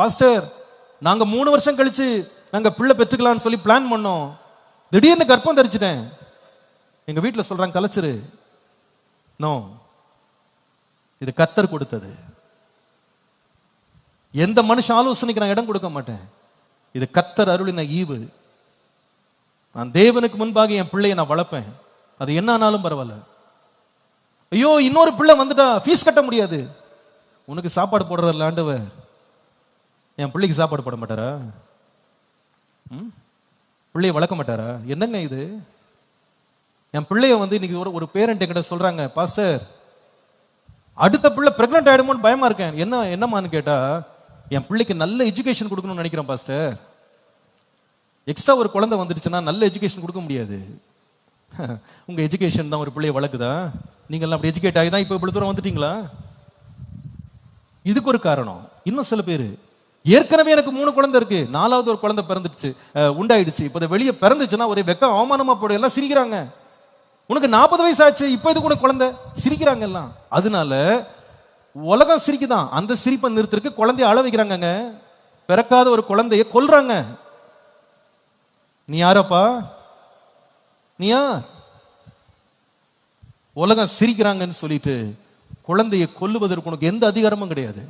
Pastor நாங்க 3 வருஷம் கழிச்சு நாங்க பிள்ளை பெற்றுக்கலாம்னு சொல்லி பிளான் பண்ணோம், திடீர்னு கர்ப்பம் தரிச்சிட்டேன். எங்க வீட்டுல சொல்றாங்க கலைச்சிரு. நோ, இது கர்த்தர் கொடுத்தது. எந்த மனுஷ ஆலோசனைக்கு நான் இடம் கொடுக்க மாட்டேன். இது கர்த்தர் அருளின ஈவு. நான் தேவனுக்கு முன்பாக என் பிள்ளையை நான் வளர்ப்பேன், அது என்ன ஆனாலும் பரவாயில்ல. ஐயோ இன்னொரு பிள்ளை வந்துட்டா ஃபீஸ் கட்ட முடியாது. உனக்கு சாப்பாடு போடுறதில்ல ஆண்டவர், என் பிள்ளைக்கு சாப்பாடு போட மாட்டாரா? பிள்ளைய வளர்க்க மாட்டாரா? என்னங்க இது? என் பிள்ளைய இன்னைக்கு ஒரு பேரண்ட் என்கிட்ட சொல்றாங்க, பாஸ்டர் அடுத்த பிள்ளை பிரெக்னென்ட் ஆயிடுமோன்னு பயமா இருக்கேன். என்னமான்னு கேட்டா, என் பிள்ளைக்கு நல்ல எஜுகேஷன் கொடுக்கணும்னு நினைக்கிறேன் பாஸ்டர். எக்ஸ்ட்ரா ஒரு குழந்தை வந்துடுச்சுன்னா நல்ல எஜுகேஷன் கொடுக்க முடியாது. உங்க எஜுகேஷன் தான் ஒரு பிள்ளைய வளர்க்குதா? நீங்க எல்லாம் அப்படி எஜுகேட் ஆகி தான் இப்போ இவ்வளவு தூரம் வந்துட்டீங்களா? இதுக்கு ஒரு காரணம். இன்னும் சில பேர் ஏற்கனவே எனக்கு 3 குழந்தை இருக்கு, 4வது ஒரு குழந்தை பிறந்துடுச்சு, உண்டாயிடுச்சு, இப்போ வெளியே பிறந்துச்சுன்னா ஒரே வெக்க அவமானமா போட எல்லாம் சிரிக்கிறாங்க. உனக்கு 40 வயசு ஆச்சு, இப்போ இது கூட குழந்தை, சிரிக்கிறாங்க எல்லாம். அதனால உலகம் சிரிக்குதான், அந்த சிரிப்பை நிறுத்திருக்கு குழந்தைய அழ வைக்கிறாங்க. பிறக்காத ஒரு குழந்தைய கொல்றாங்க. நீ யாரப்பா? நீ யார்? உலகம் சிரிக்கிறாங்கன்னு சொல்லிட்டு குழந்தையை கொல்லுவதற்கு உனக்கு எந்த அதிகாரமும் கிடையாது.